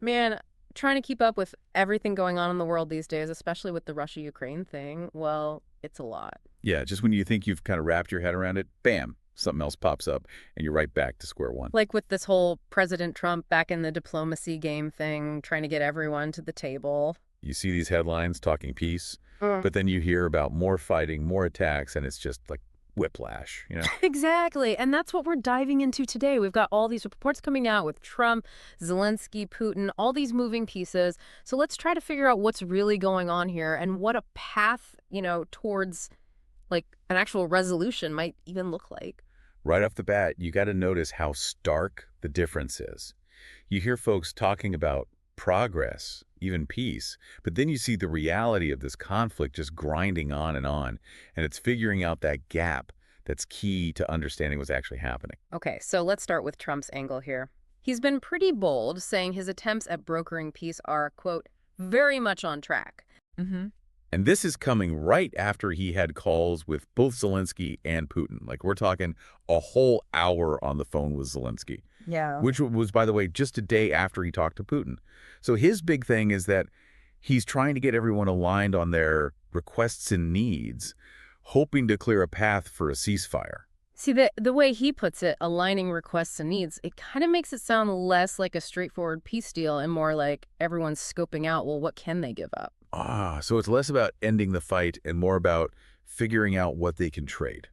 Man, trying to keep up with everything going on in the world these days, especially with the Russia-Ukraine thing, well, it's a lot. Yeah, just when you think you've kind of wrapped your head around it, bam, something else pops up, and you're right back to square one. Like with this whole President Trump back in the diplomacy game thing, trying to get everyone to the table. You see these headlines talking peace, Mm. but then you hear about more fighting, more attacks, and it's just like whiplash? Exactly. And that's what we're diving into today. We've got all these reports coming out with Trump, Zelensky, Putin, all these moving pieces. So let's try to figure out what's really going on here and what a path, towards like an actual resolution might even look like. Right off the bat, you got to notice how stark the difference is. You hear folks talking about progress, even peace, but then you see the reality of this conflict just grinding on, and it's figuring out that gap that's key to understanding what's actually happening. Okay, so let's start with Trump's angle here. He's been pretty bold, saying his attempts at brokering peace are, quote, very much on track. And this is coming right after he had calls with both Zelensky and Putin. Like, we're talking a whole hour on the phone with Zelensky, Yeah. which was, by the way, just a day after he talked to Putin. So his big thing is that he's trying to get everyone aligned on their requests and needs, hoping to clear a path for a ceasefire. See, the way he puts it, aligning requests and needs, it kind of makes it sound less like a straightforward peace deal and more like everyone's scoping out, well, what can they give up? So it's less about ending the fight and more about figuring out what they can trade.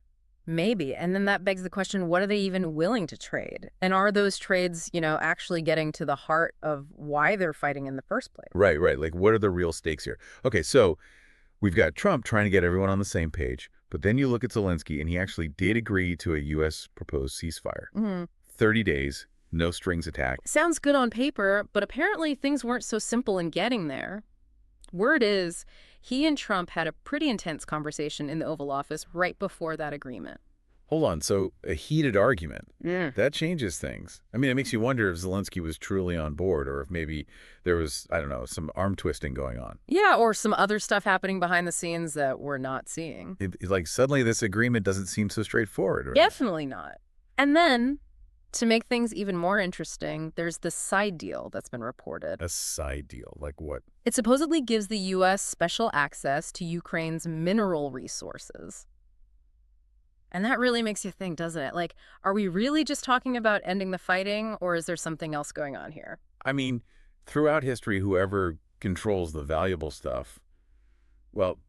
Maybe. And then that begs the question, what are they even willing to trade? And are those trades, actually getting to the heart of why they're fighting in the first place? Right, right. Like, what are the real stakes here? Okay, so we've got Trump trying to get everyone on the same page, but then you look at Zelensky, and he actually did agree to a U.S. proposed ceasefire. Mhm. 30 days, no strings attached. Sounds good on paper, but apparently things weren't so simple in getting there. Word is, he and Trump had a pretty intense conversation in the Oval Office right before that agreement. Hold on, so a heated argument. Yeah. That changes things. I mean, it makes you wonder if Zelensky was truly on board or if maybe there was, I don't know, some arm twisting going on. Yeah, or some other stuff happening behind the scenes that we're not seeing. Like, suddenly this agreement doesn't seem so straightforward. Definitely not. And then, to make things even more interesting, there's this side deal that's been reported. A side deal, like what? It supposedly gives the U.S. special access to Ukraine's mineral resources. And that really makes you think, doesn't it? Like, are we really just talking about ending the fighting, or is there something else going on here? I mean, throughout history, whoever controls the valuable stuff, well,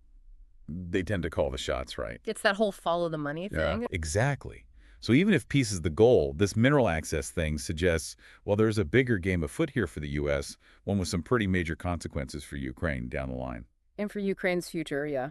they tend to call the shots, right? It's that whole follow the money Yeah, thing. exactly. So even if peace is the goal, this mineral access thing suggests, well, there's a bigger game afoot here for the U.S., one with some pretty major consequences for Ukraine down the line. And for Ukraine's future, yeah.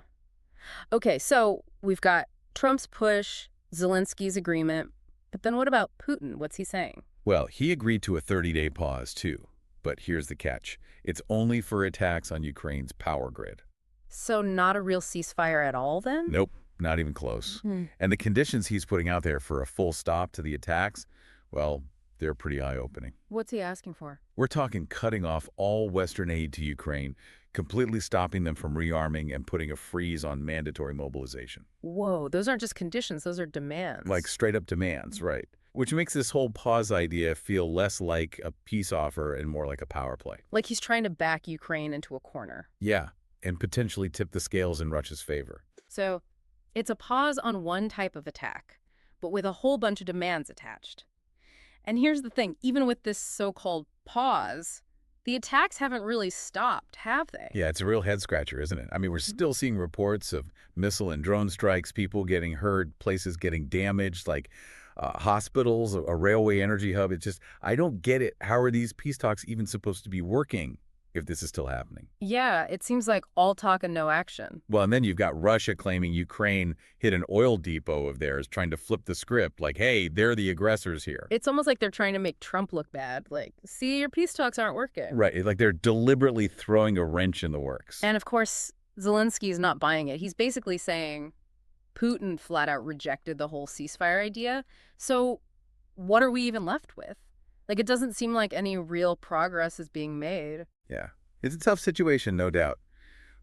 Okay, so we've got Trump's push, Zelensky's agreement, but then what about Putin? What's he saying? Well, he agreed to a 30-day pause, too. But here's the catch. It's only for attacks on Ukraine's power grid. So not a real ceasefire at all, then? Nope, not even close. Hmm. And the conditions he's putting out there for a full stop to the attacks, well, they're pretty eye-opening. What's he asking for? We're talking cutting off all Western aid to Ukraine, completely stopping them from rearming and putting a freeze on mandatory mobilization. Whoa, those aren't just conditions, those are demands. Like straight-up demands, right? Which makes this whole pause idea feel less like a peace offer and more like a power play. Like he's trying to back Ukraine into a corner. Yeah, and potentially tip the scales in Russia's favor. So it's a pause on one type of attack, but with a whole bunch of demands attached. And here's the thing, even with this so-called pause, the attacks haven't really stopped, have they? Yeah, it's a real head-scratcher, isn't it? I mean, we're still seeing reports of missile and drone strikes, people getting hurt, places getting damaged, like hospitals, a railway energy hub. It's just, I don't get it. How are these peace talks even supposed to be working if this is still happening? Yeah, it seems like all talk and no action. Well, and then you've got Russia claiming Ukraine hit an oil depot of theirs, trying to flip the script, like, hey, they're the aggressors here. It's almost like they're trying to make Trump look bad. Like, see, your peace talks aren't working. Right, like they're deliberately throwing a wrench in the works. And of course, Zelensky's not buying it. He's basically saying Putin flat out rejected the whole ceasefire idea. So what are we even left with? Like, it doesn't seem like any real progress is being made. Yeah, it's a tough situation, no doubt.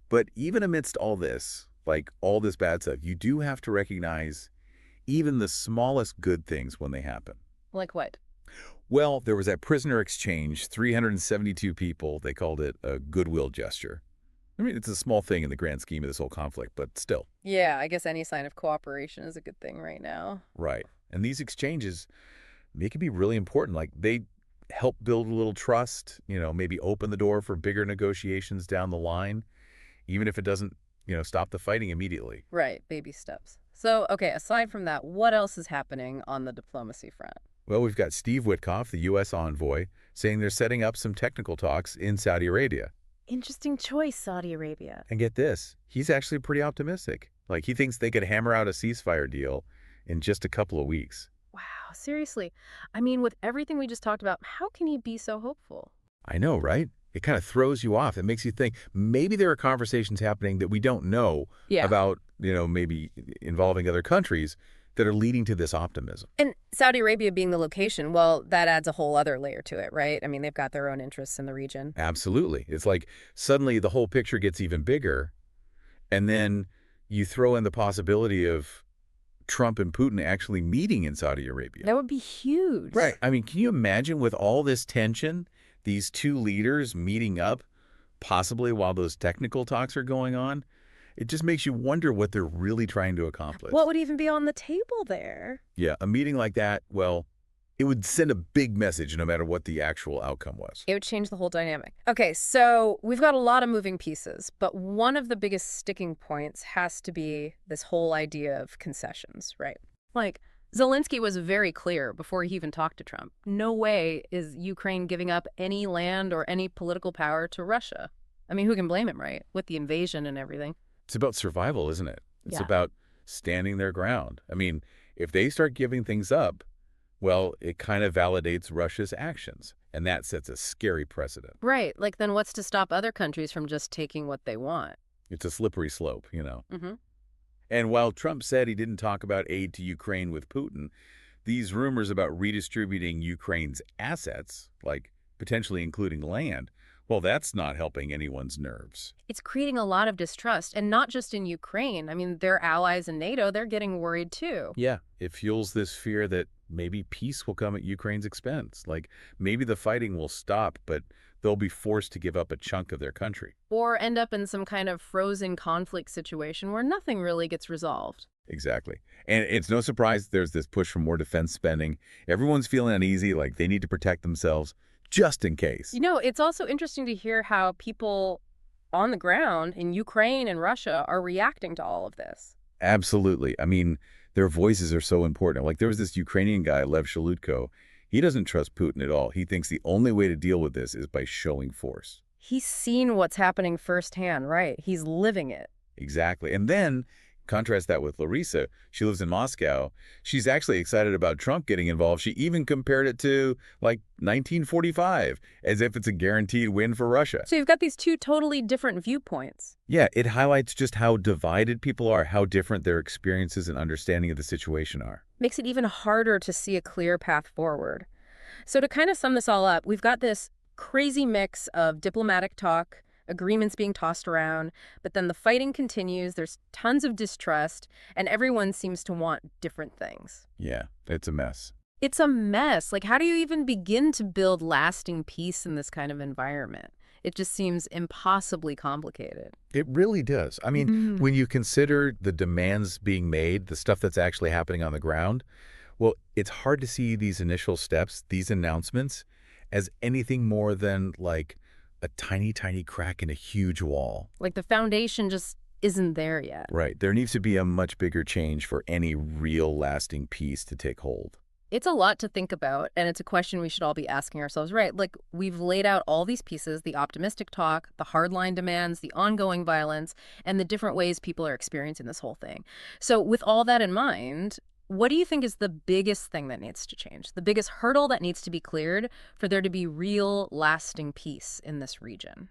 But even amidst all this, like all this bad stuff, you do have to recognize even the smallest good things when they happen. Like what? Well, there was that prisoner exchange, 372 people. They called it a goodwill gesture. I mean, it's a small thing in the grand scheme of this whole conflict, but still. Yeah, I guess any sign of cooperation is a good thing right now. Right. And these exchanges, they can be really important. Like, they help build a little trust, maybe open the door for bigger negotiations down the line, even if it doesn't, stop the fighting immediately. Right, baby steps. So, okay, aside from that, what else is happening on the diplomacy front? Well, we've got Steve Witkoff, the U.S. envoy, saying they're setting up some technical talks in Saudi Arabia. Interesting choice, Saudi Arabia. And get this, he's actually pretty optimistic. Like, he thinks they could hammer out a ceasefire deal in just a couple of weeks. Wow, seriously. I mean, with everything we just talked about, how can he be so hopeful? I know, right? It kind of throws you off. It makes you think maybe there are conversations happening that we don't know about, maybe involving other countries that are leading to this optimism. And Saudi Arabia being the location, well, that adds a whole other layer to it, right? I mean, they've got their own interests in the region. Absolutely. It's like suddenly the whole picture gets even bigger, and then you throw in the possibility of Trump and Putin actually meeting in Saudi Arabia. That would be huge. Right. I mean, can you imagine with all this tension, these two leaders meeting up, possibly while those technical talks are going on? It just makes you wonder what they're really trying to accomplish. What would even be on the table there? Yeah, a meeting like that, well, it would send a big message no matter what the actual outcome was. It would change the whole dynamic. Okay, so we've got a lot of moving pieces, but one of the biggest sticking points has to be this whole idea of concessions, right? Like, Zelensky was very clear before he even talked to Trump. No way is Ukraine giving up any land or any political power to Russia. I mean, who can blame him, right? With the invasion and everything. It's about survival, isn't it? It's Yeah. about standing their ground. I mean, if they start giving things up, well, it kind of validates Russia's actions, and that sets a scary precedent. Right, like then what's to stop other countries from just taking what they want? It's a slippery slope, Mm-hmm. And while Trump said he didn't talk about aid to Ukraine with Putin, these rumors about redistributing Ukraine's assets, like potentially including land, well, that's not helping anyone's nerves. It's creating a lot of distrust, and not just in Ukraine. I mean, their allies in NATO, they're getting worried too. Yeah, it fuels this fear that maybe peace will come at Ukraine's expense. Like, maybe the fighting will stop, but they'll be forced to give up a chunk of their country. Or end up in some kind of frozen conflict situation where nothing really gets resolved. Exactly. And it's no surprise there's this push for more defense spending. Everyone's feeling uneasy, like they need to protect themselves just in case. You know, it's also interesting to hear how people on the ground in Ukraine and Russia are reacting to all of this. Absolutely. I mean, their voices are so important. Like, there was this Ukrainian guy, Lev Shalutko. He doesn't trust Putin at all. He thinks the only way to deal with this is by showing force. He's seen what's happening firsthand, right? He's living it. Exactly. And then contrast that with Larissa. She lives in Moscow. She's actually excited about Trump getting involved. She even compared it to, like, 1945, as if it's a guaranteed win for Russia. So you've got these two totally different viewpoints. Yeah, it highlights just how divided people are, how different their experiences and understanding of the situation are. Makes it even harder to see a clear path forward. So to kind of sum this all up, we've got this crazy mix of diplomatic talk, agreements being tossed around, but then the fighting continues, there's tons of distrust, and everyone seems to want different things. Yeah, it's a mess. It's a mess. Like, how do you even begin to build lasting peace in this kind of environment? It just seems impossibly complicated. It really does. I mean, when you consider the demands being made, the stuff that's actually happening on the ground, well, it's hard to see these initial steps, these announcements, as anything more than, like, a tiny, tiny crack in a huge wall. Like the foundation just isn't there yet. Right. There needs to be a much bigger change for any real lasting peace to take hold. It's a lot to think about, and it's a question we should all be asking ourselves, right? Like, we've laid out all these pieces, the optimistic talk, the hardline demands, the ongoing violence, and the different ways people are experiencing this whole thing. So with all that in mind, what do you think is the biggest thing that needs to change? The biggest hurdle that needs to be cleared for there to be real, lasting peace in this region?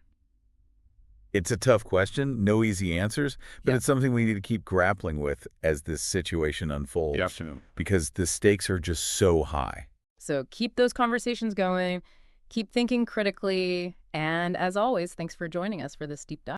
It's a tough question, no easy answers, but it's something we need to keep grappling with as this situation unfolds. Because the stakes are just so high. So keep those conversations going, keep thinking critically, and as always, thanks for joining us for this deep dive.